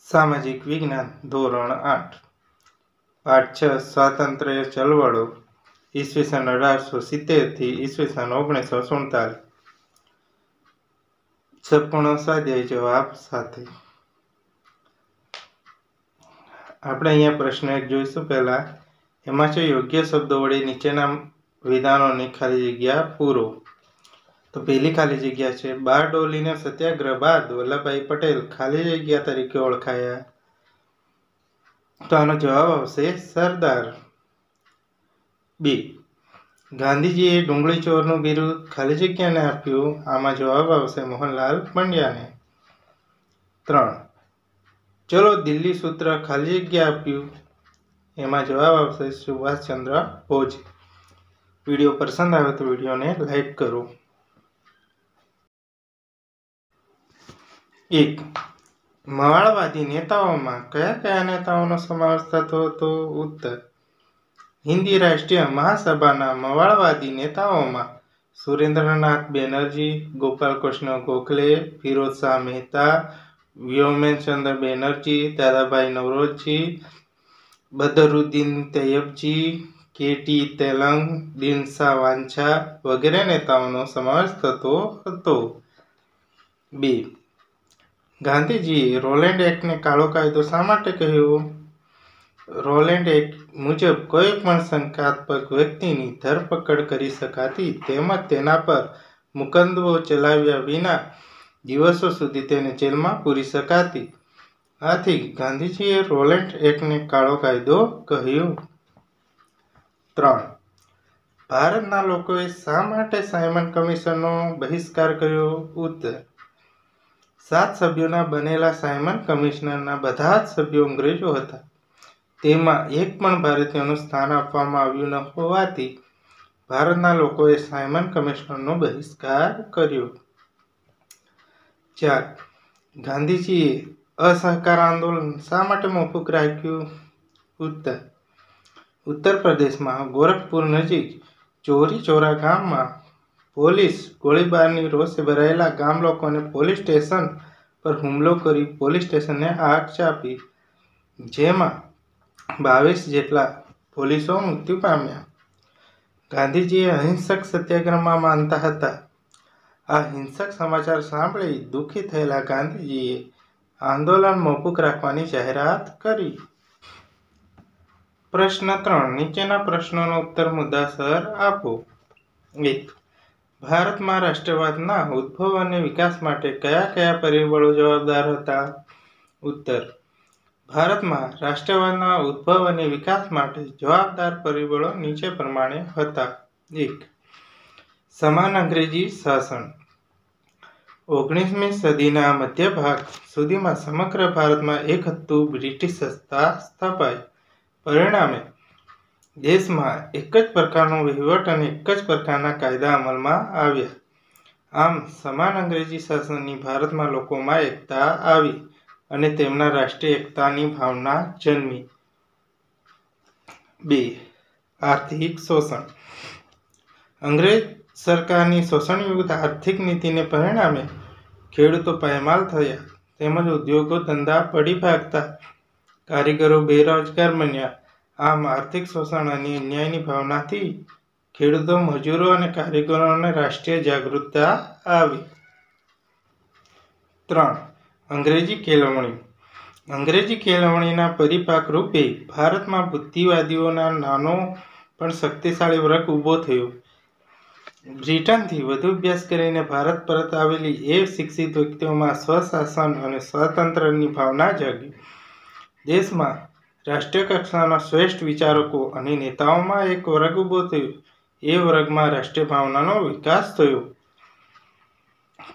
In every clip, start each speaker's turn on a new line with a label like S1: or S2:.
S1: સામાજિક વિજ્ઞાન ધોરણ 8 પાઠ 6 સ્વાતંત્ર્ય ચળવળો ઈસવીસન 1870 થી ઈસવીસન 1947 સંપૂર્ણ સ્વાધ્યાય જવાબ સાથે આપણે અહીંયા પ્રશ્ન 1 જોઈશું। પહેલા એમાં છે યોગ્ય શબ્દો વડે નીચેના વિધાનોની ખાલી જગ્યા પૂરો। તો પહેલી ખાલી જગ્યા છે બારડોલીના સત્યાગ્રહ બાદ વલ્લભભાઈ પટેલ ખાલી જગ્યા તરીકે ઓળખાયા। તો આનો જવાબ આવશે સરદાર। બી ગાંધીજીએ ડુંગળી ચોરનું બિરુદ ખાલી જગ્યાને આપ્યું। આમાં જવાબ આવશે મોહનલાલ પંડ્યાને। 3 ચલો દિલ્હી સૂત્ર ખાલી જગ્યા આપ્યું। એમાં જવાબ આવશે સુભાષચંદ્ર બોઝ। વિડીયો પસંદ આવે તો વિડીયોને લાઈક કરો। 1 મવાળવાદી નેતાઓમાં કયા કયા નેતાઓનો સમાવેશ થતો હતો? ઉત્તર હિન્દી રાષ્ટ્રીય મહાસભાના મવાળવાદી નેતાઓમાં સુરેન્દ્રનાથ બેનર્જી, ગોપાલ કૃષ્ણ ગોખલે, ફિરોઝ શાહ મહેતા, વ્યોમચંદ્ર બેનર્જી, દાદાભાઈ નવરોજી, બદરુદ્દીન તૈયબજી, કે.ટી. તેલંગ, દિનશા વાંછા વગેરે નેતાઓનો સમાવેશ થતો હતો। 2 ગાંધીજીએ રોલેન્ડ એક્ટને કાળો કાયદો શા માટે કહ્યો? રોલેન્ડ એક્ટ મુજબ કોઈ પણ શંકાસ્પદ વ્યક્તિની ધરપકડ કરી શકાતી તેમજ તેના પર મુકદ્દમો ચલાવ્યા વિના દિવસો સુધી તેને જેલમાં પૂરી શકાતી। આથી ગાંધીજીએ રોલેન્ડ એક્ટને કાળો કાયદો કહ્યો। 3 ભારતના લોકોએ શા માટે સાયમન કમિશનનો બહિષ્કાર કર્યો? ઉત્તર 7 સભ્યોના બનેલા સાયમન કમિશનના બધા જ સભ્યો અંગ્રેજો હતા। તેમાં એક પણ ભારતીયોનું સ્થાન આપવામાં આવ્યું ન હોવાથી ભારતના લોકોએ સાયમન કમિશનનો બહિષ્કાર કર્યો। 4 ગાંધીજીએ અસહકાર આંદોલન શા માટે મોકૂફ રાખ્યું? ઉત્તર પ્રદેશમાં ગોરખપુર નજીક ચોરી ચોરા ગામમાં પોલીસ ગોળીબારની રોષે ભરાયેલા ગામ લોકોને પોલીસ સ્ટેશન પર હુમલો કરી પોલીસ સ્ટેશનને આગ ચાંપી, જેમાં 22 જેટલા પોલીસો મૃત્યુ પામ્યા। ગાંધીજી અહિંસક સત્યાગ્રહમાં માનતા હતા। આ હિંસક સમાચાર સાંભળી દુઃખી થયેલા ગાંધીજીએ આંદોલન મોકૂફ રાખવાની જાહેરાત કરી। પ્રશ્ન 3 નીચેના પ્રશ્નોનો ઉત્તર મુદ્દાસર આપો। 1 ભારતમાં રાષ્ટ્રવાદના ઉદ્ભવ અને વિકાસ માટે કયા કયા પરિબળો જવાબદાર હતા? ઉત્તર ભારતમાં રાષ્ટ્રવાદના ઉદ્ભવ અને વિકાસ માટે જવાબદાર પરિબળો નીચે પ્રમાણે હતા। 1 સમાન અંગ્રેજી શાસન। 19મી સદીના મધ્ય ભાગ સુધીમાં સમગ્ર ભારતમાં એક હતું બ્રિટિશ સત્તા સ્થપાઈ। પરિણામે દેશમાં એક જ પ્રકારનો વહીવટ અને એક જ પ્રકારના કાયદા અમલમાં આવ્યા। આમ સમાન અંગ્રેજી શાસનની ભારતમાં લોકોમાં એકતા આવી અને તેમના રાષ્ટ્રીય એકતાની ભાવના જન્મી। 2 આર્થિક શોષણ। અંગ્રેજ સરકારની શોષણયુક્ત આર્થિક નીતિને પરિણામે ખેડૂતો પાયમાલ થયા તેમજ ઉદ્યોગો ધંધા પડી ભાગતા, કારીગરો બેરોજગાર બન્યા। આમ આર્થિક શોષણ અને અન્યાયની ભાવનાથી ખેડૂતો, મજૂરો અને કારીગરોને રાષ્ટ્રીય જાગૃતતા આવી। 3 અંગ્રેજી કેળવણી। અંગ્રેજી કેળવણીના પરિપાક રૂપે ભારતમાં બુદ્ધિવાદીઓનો નાનો પણ શક્તિશાળી વર્ગ ઊભો થયો। બ્રિટનથી વધુ અભ્યાસ કરીને ભારત પરત આવેલી એ શિક્ષિત વ્યક્તિઓમાં સ્વશાસન અને સ્વાતંત્ર્યની ભાવના જાગી। દેશમાં રાષ્ટ્રીય કક્ષાના શ્રેષ્ઠ વિચારકો અને નેતાઓમાં એક વર્ગ ઊભો થયો। એ વર્ગમાં રાષ્ટ્રીય ભાવનાનો વિકાસ થયો।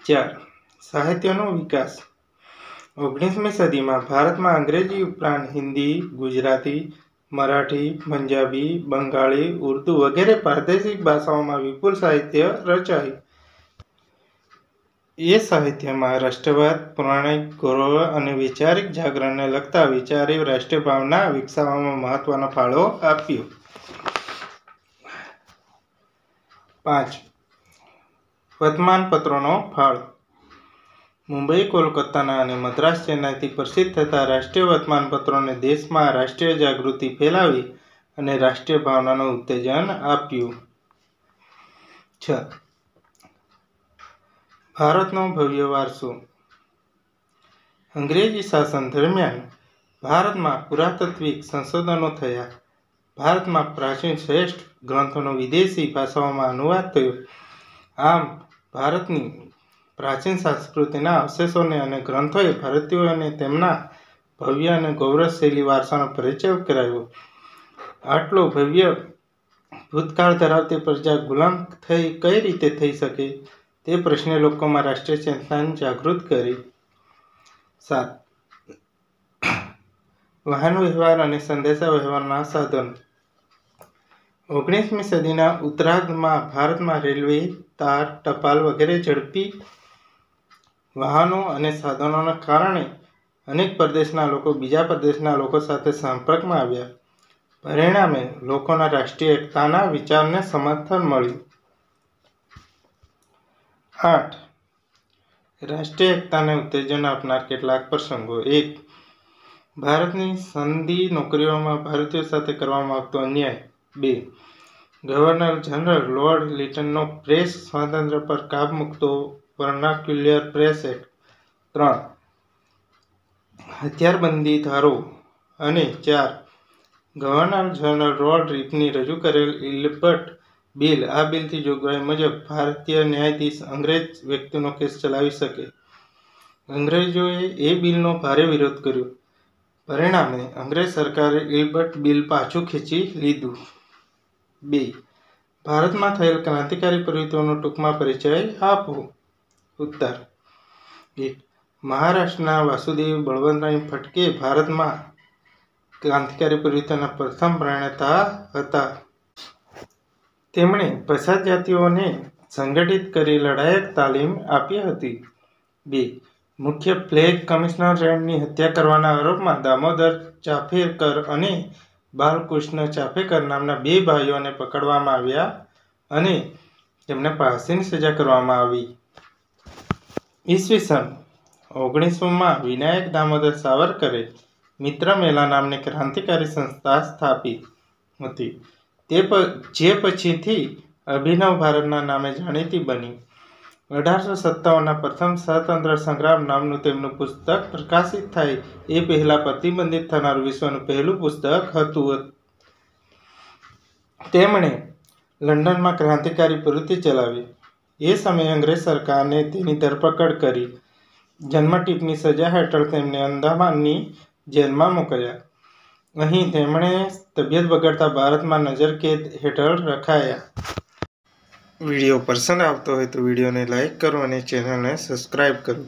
S1: 4 સાહિત્યનો વિકાસ। 19મી સદીમાં ભારતમાં અંગ્રેજી ઉપરાંત હિન્દી, ગુજરાતી, મરાઠી, પંજાબી, બંગાળી, ઉર્દૂ વગેરે પ્રાદેશિક ભાષાઓમાં વિપુલ સાહિત્ય રચાયું। એ સાહિત્યમાં રાષ્ટ્રવાદ, પૌરાણિક ગૌરવ અને વૈચારિક જાગરણને લગતા વિચારે રાષ્ટ્રીય ભાવના વિકસાવવામાં મહત્વનો ફાળો આપ્યો। 5 વર્તમાનપત્રોનો ફાળો। મુંબઈ, કોલકાતાના અને મદ્રાસ, ચેન્નાઈથી પ્રસિદ્ધ થતા રાષ્ટ્રીય વર્તમાનપત્રોને દેશમાં રાષ્ટ્રીય જાગૃતિ ફેલાવી અને રાષ્ટ્રીય ભાવનાનું ઉત્તેજન આપ્યું. 6. ભારતનો ભવ્ય વારસો. અંગ્રેજી શાસન દરમિયાન ભારતમાં પુરાતાત્વિક સંશોધનો થયા. ભારતમાં પ્રાચીન શ્રેષ્ઠ ગ્રંથોનો વિદેશી ભાષાઓમાં અનુવાદ થયો. આમ ભારતની પ્રાચીન સંસ્કૃતિના અવશેષોને અને ગ્રંથોએ ભારતીયોને તેમના ભવ્ય અને ગૌરવશાળી વારસાનો પરિચય કરાવ્યો. આટલો ભવ્ય ભૂતકાળ ધરાવતી પ્રજા ગુલામ કઈ રીતે થઈ શકે તે પ્રશ્ને લોકોમાં રાષ્ટ્રીય ચેતનાને જાગૃત કરી. 7. વાહન વ્યવહાર અને સંદેશા વ્યવહારના સાધનો. 19મી સદીના ઉત્તરાર્ધમાં ભારતમાં રેલવે, તાર, ટપાલ વગેરે ઝડપી વાહનો અને સાધનોના કારણે અનેક પ્રદેશના લોકો બીજા પ્રદેશના લોકો સાથે સંપર્કમાં આવ્યા. પરિણામે લોકોના રાષ્ટ્રીય એકતાના વિચારને સમર્થન મળ્યું. 8. રાષ્ટ્રીય એકતાને ઉત્તેજન આપનાર કેટલાક પ્રસંગો. 1. ભારતની સનદી નોકરીઓમાં ભારતીયો સાથે કરવામાં આવતો અન્યાય. 2. ગવર્નર જનરલ લોર્ડ લિટનનો પ્રેસ સ્વાતંત્ર્ય પર કાબ મૂકતો વર્નાક્યુલર પ્રેસ એક્ટ. 3. હથિયારબંધી ધારો. અને 4. ગવર્નર જનરલ લોર્ડ રિપની રજૂ કરેલ ઇલ્બર્ટ બિલ. આ બિલથી જોગવાઈ મુજબ ભારતીય ન્યાયાધીશ અંગ્રેજ વ્યક્તિનો કેસ ચલાવી શકે. અંગ્રેજોએ એ બિલનો ભારે વિરોધ કર્યો. પરિણામે અંગ્રેજ સરકારે ઇલ્બર્ટ બિલ પાછું ખેંચી લીધું. 2. ભારતમાં થયેલ ક્રાંતિકારી પ્રવૃત્તિઓનો ટૂંકમાં પરિચય આપો. ઉત્તર. 1. મહારાષ્ટ્રના વાસુદેવ બળવંતરાય ફડકે ભારતમાં ક્રાંતિકારી પ્રવૃત્તિઓના પ્રથમ પ્રણેતા હતા. તેમણે પછાત જાતિઓને સંગઠિત કરી લડાયક તાલીમ આપી હતી. 2. મુખ્ય ફ્લેગ કમિશનરની હત્યા કરવાના આરોપમાં દામોદર ચાફેકર અને બાલકૃષ્ણ ચાફેકર નામના 2 ભાઈઓને પકડવામાં આવ્યા અને તેમને ફાંસીની સજા કરવામાં આવી. ઈસવીસન 1900માં વિનાયક દામોદર સાવરકરે મિત્ર મેલા નામની ક્રાંતિકારી સંસ્થા સ્થાપી હતી, જે પછીથી અભિનવ ભારતના નામે જાણીતી બની. 1857ના પ્રથમ સ્વાતંત્ર્ય સંગ્રામ નામનું તેમનું પુસ્તક પ્રકાશિત થાય એ પહેલા પ્રતિબંધિત થનારું વિશ્વનું પહેલું પુસ્તક હતું. તેમણે લંડનમાં ક્રાંતિકારી પ્રવૃત્તિ ચલાવી. એ સમયે અંગ્રેજ સરકારને તેની ધરપકડ કરી. જન્મટીપની સજા હેઠળ તેમને અંદામાનની જેલમાં મોકલ્યા. અહીં તેમણે તબિયત બગડતા ભારતમાં નજરકેદ હેઠળ રખાયા. વિડીયો પસંદ આવતો હોય તો વિડીયોને લાઇક કરો અને ચેનલને સબસ્ક્રાઈબ કરો.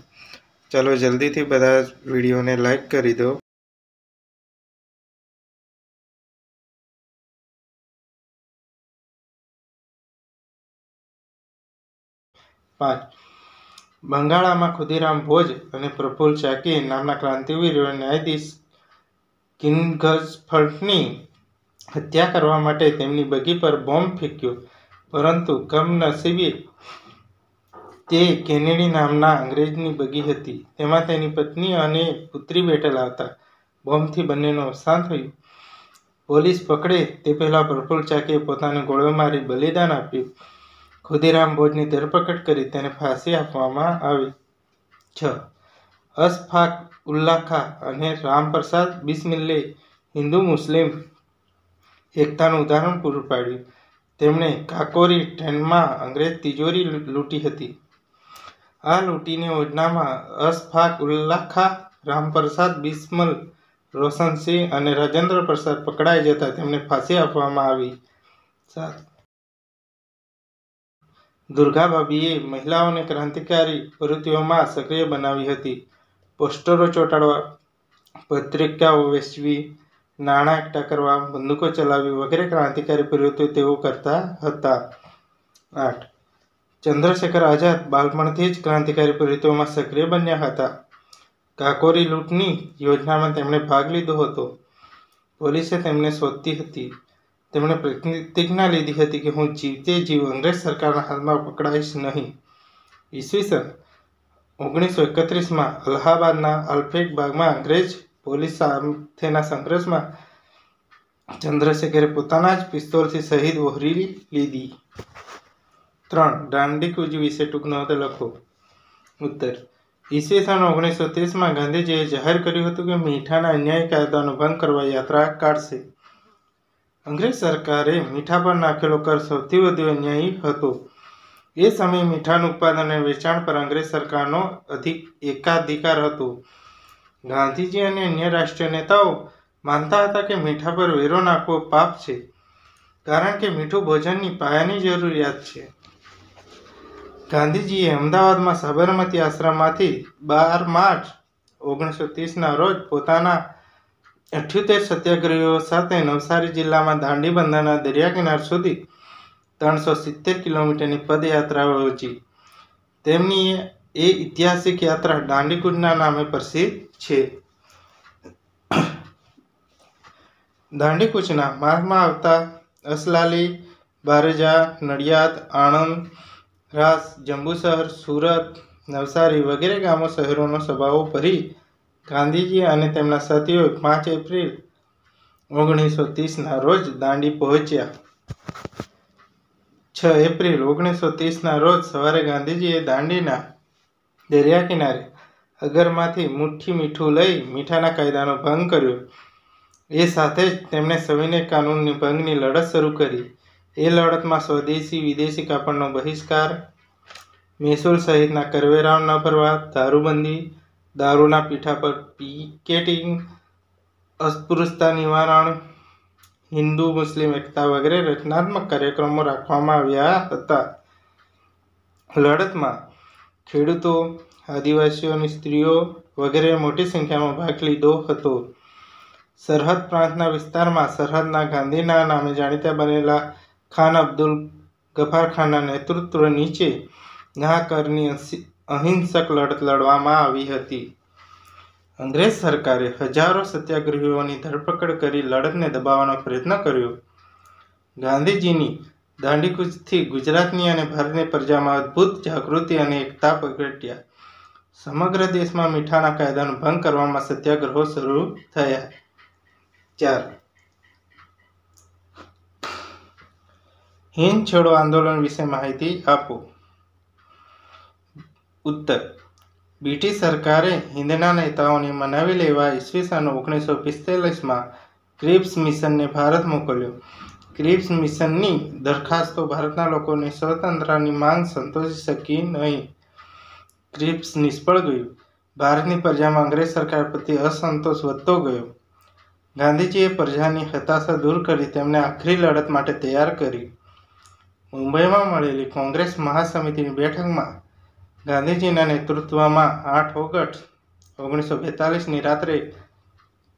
S1: ચાલો જલ્દીથી બધા વિડીયોને લાઇક કરી દો. 5. બંગાળામાં ખુદીરામ ભોજ અને પ્રફુલ્લ ચાકી નામના ક્રાંતિવીરોએ ન્યાયાધીશ કિંગસફર્ટની હત્યા કરવા માટે તેમની બગી પર બોમ્બ ફેંક્યો, પરંતુ કમનસીબે તે કેનેડી નામના અંગ્રેજની બગી હતી. તેમાં તેની પત્ની અને પુત્રી બેઠેલા હતા. બોમ્બથી બંનેનું અવસાન થયું. પોલીસ પકડે તે પહેલાં પ્રફુલ્લ ચાકીએ પોતાને ગોળીઓ મારી બલિદાન આપ્યું. ખુદીરામ ભોજની ધરપકડ કરી તેને ફાંસી આપવામાં આવી. 6. અશફાક ઉલ્લા ખાં અને રામપ્રસાદ બિસ્મિલે હિન્દુ મુસ્લિમ એકતાનું ઉદાહરણ પૂરું પાડ્યું. તેમણે કાકોરી ટ્રેનમાં અંગ્રેજ તિજોરી લૂંટી હતી. આ લૂંટની યોજનામાં અશફાક ઉલ્લા ખાં, રામપ્રસાદ બિસ્મિલ, રોશનસિંહ અને રાજેન્દ્ર પ્રસાદ પકડાઈ જતા તેમને ફાંસી આપવામાં આવી. 7. દુર્ગાબાબીએ મહિલાઓને ક્રાંતિકારી પ્રવૃત્તિઓમાં સક્રિય બનાવી હતી. પોસ્ટરો ચોંટાડવા, પત્રિકાઓ વેચવી, નાણાં એકઠા કરવા, બંદૂકો ચલાવવી વગેરે ક્રાંતિકારી પ્રવૃત્તિઓ તેઓ કરતા હતા. 8. ચંદ્રશેખર આઝાદ બાળપણથી જ ક્રાંતિકારી પ્રવૃત્તિઓમાં સક્રિય બન્યા હતા. કાકોરી લૂંટની યોજનામાં તેમણે ભાગ લીધો હતો. પોલીસે તેમને શોધતી હતી. તેમણે પ્રતિજ્ઞા લીધી હતી કે હું જીવતે જીવ અંગ્રેજ સરકારના હાથમાં પકડાઈશ નહીં. ઈસવીસન 1931માં અલ્હાબાદના અલ્ફેક બાગમાં અંગ્રેજ પોલીસ સાથેના સંઘર્ષમાં ચંદ્રશેખરે પોતાના જ પિસ્તોલથી શહીદ વહોરી લીધી. 3. દાંડીકૂચ વિશે ટૂંક નોંધ લખો. ઉત્તર. ઈસવીસન 1930માં ગાંધીજીએ જાહેર કર્યું હતું કે મીઠાના અન્યાયી કાયદાનો ભંગ કરવા યાત્રા કાઢશે. અંગ્રેજ સરકારે મીઠા પર નાખેલો કર સૌથી વધુ અન્યાયી હતો. એ સમયે મીઠાનું ઉત્પાદન અને વેચાણ પર અંગ્રેજ સરકારનો એકાધિકાર હતો. ગાંધીજી અને અન્ય રાષ્ટ્રીય નેતાઓ માનતા હતા કે મીઠા પર વેરો નાખવો પાપ છે, કારણ કે મીઠું ભોજનની પાયાની જરૂરિયાત છે. ગાંધીજીએ અમદાવાદમાં સાબરમતી આશ્રમમાંથી 12 માર્ચ 1930ના રોજ પોતાના 78 સત્યાગ્રહીઓ સાથે નવસારી જિલ્લામાં દાંડી બંદરના દરિયા કિનારા સુધી 370 કિલોમીટરની પદયાત્રા યોજી. તેમની એ ઐતિહાસિક યાત્રા દાંડીકૂચના નામે પ્રસિદ્ધ છે. દાંડીકૂચના માર્ગમાં આવતા અસલાલી, બારેજા, નડિયાદ, આણંદ, રાસ, જંબુસર, સુરત, નવસારી વગેરે ગામો શહેરોનો સભાઓ ભરી ગાંધીજી અને તેમના સાથીઓ 5 એપ્રિલ 1930ના રોજ દાંડી પહોંચ્યા. 6 એપ્રિલ 1930ના રોજ સવારે ગાંધીજીએ દાંડીના દરિયા કિનારે અગરમાંથી મુઠ્ઠી મીઠું લઈ મીઠાના કાયદાનો ભંગ કર્યો. એ સાથે જ તેમણે સવિનય કાનૂનની ભંગની લડત શરૂ કરી. એ લડતમાં સ્વદેશી વિદેશી કાપડનો બહિષ્કાર, મહેસૂલ સહિતના કરવેરાઓ ન ભરવા, દારૂબંધી, દારૂના પીઠા પર પિકેટિંગ, અસ્પૃશ્યતા નિવારણ, હિન્દુ મુસ્લિમ એકતા વગેરે રચનાત્મક કાર્યક્રમો રાખવામાં આવ્યા હતા. લડતમાં ખેડૂતો, આદિવાસીઓની સ્ત્રીઓ વગેરે મોટી સંખ્યામાં ભાગ લીધો હતો. સરહદ પ્રાંતના વિસ્તારમાં સરહદના ગાંધીના નામે જાણીતા બનેલા ખાન અબ્દુલ ગફાર ખાનના નેતૃત્વ નીચે નાહકરની અહિંસક લડત લડવામાં આવી હતી. અંગ્રેજ સરકારે હજારો સત્યાગ્રહીઓની ધરપકડ કરી લડતને દબાવવાનો પ્રયત્ન કર્યો. ગાંધીજીની દાંડીકૂચથી ગુજરાતની અને ભારતની પ્રજામાં અદ્ભુત જાગૃતિ અને એકતા પ્રગટ્યા. સમગ્ર દેશમાં મીઠાના કાયદાનો ભંગ કરવામાં સત્યાગ્રહો શરૂ થયા. 4. હિંદ છોડો આંદોલન વિશે માહિતી આપો. ઉત્તર. બ્રિટિશ સરકારે હિંદના નેતાઓને મનાવી લેવા ઈસવીસન 1945માં ક્રિપ્સ મિશનને ભારત મોકલ્યો. ક્રિપ્સ મિશનની દરખાસ્તો ભારતના લોકોની સ્વતંત્રતાની માંગ સંતોષી શકી નહીં. ક્રિપ્સ નિષ્ફળ ગયું. ભારતની પ્રજામાં અંગ્રેજ સરકાર પ્રત્યે અસંતોષ વધતો ગયો. ગાંધીજીએ પ્રજાની હતાશા દૂર કરી તેમને આખરી લડત માટે તૈયાર કરી. મુંબઈમાં મળેલી કોંગ્રેસ મહાસમિતિની બેઠકમાં ગાંધીજીના નેતૃત્વમાં 8 ઓગસ્ટ 1942ની રાત્રે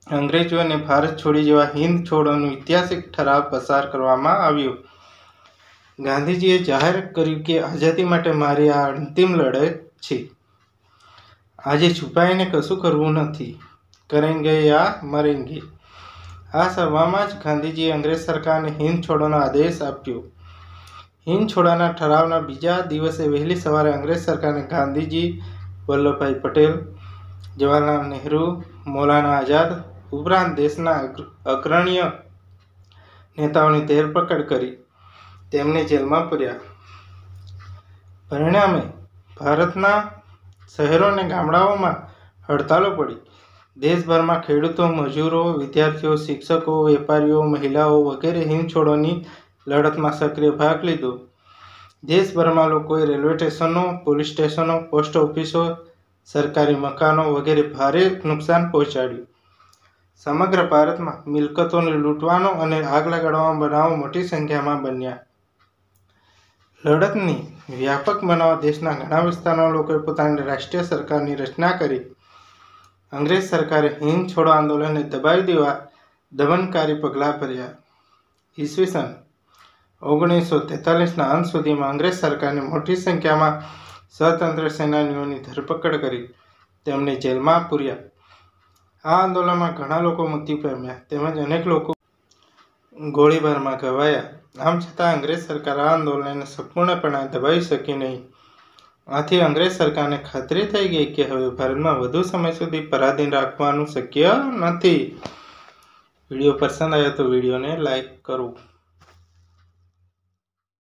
S1: અંગ્રેજોને ભારત છોડી જવા હિંદ છોડોનો ઐતિહાસિક ઠરાવ પસાર કરવામાં આવ્યો. ગાંધીજીએ જાહેર કર્યું કે આઝાદી માટે મારી આ અંતિમ લડત છે. આજે છુપાઈને કશું કરવું નથી. કરેંગે યા મરેંગે. આ સભામાં જ ગાંધીજીએ અંગ્રેજ સરકારને હિંદ છોડોનો આદેશ આપ્યો. હિંદ છોડોના ઠરાવના બીજા દિવસે વહેલી સવારે અંગ્રેજ સરકારને ગાંધીજી, વલ્લભભાઈ પટેલ, જવાહરલાલ નહેરુ, મૌલાના આઝાદ ઉપરાંત દેશના અગ્રણીય નેતાઓની ધરપકડ કરી તેમને જેલમાં પૂર્યા. પરિણામે ભારતના શહેરો અને ગામડાઓમાં હડતાલો પડી. દેશભરમાં ખેડૂતો, મજૂરો, વિદ્યાર્થીઓ, શિક્ષકો, વેપારીઓ, મહિલાઓ વગેરે હિંદ છોડોની લડતમાં સક્રિય ભાગ લીધો. દેશભરમાં લોકોએ રેલવે સ્ટેશનો, પોલીસ સ્ટેશનો, પોસ્ટ ઓફિસો, સરકારી મકાનો વગેરે ભારે નુકસાન પહોંચાડ્યું. સમગ્ર ભારતમાં મિલકતોને લૂંટવાનો અને આગ લગાડવાના બનાવો મોટી સંખ્યામાં બન્યા. લડતને વ્યાપક બનાવવા દેશના ઘણા વિસ્તારોના લોકોએ પોતાની રાષ્ટ્રીય સરકારની રચના કરી. અંગ્રેજ સરકારે હિંદ છોડો આંદોલનને દબાવી દેવા દમનકારી પગલાં ભર્યા. ઈસવીસન 1943ના અંત સુધીમાં અંગ્રેજ સરકારે મોટી સંખ્યામાં સ્વતંત્ર સેનાનીઓની ધરપકડ કરી તેમને જેલમાં પૂર્યા. આ આંદોલનમાં ઘણા લોકો મૃત્યુ પામ્યા તેમજ અનેક લોકો ગોળીબારમાં ઘવાયા. આમ છતાં અંગ્રેજ સરકાર આ આંદોલનને સંપૂર્ણપણે દબાવી શકી નહીં. આથી અંગ્રેજ સરકારને ખાતરી થઈ ગઈ કે હવે ભારતમાં વધુ સમય સુધી પરાધીન રાખવાનું શક્ય નથી. વિડીયો પસંદ આવ્યો તો વિડીયોને લાઈક કરો.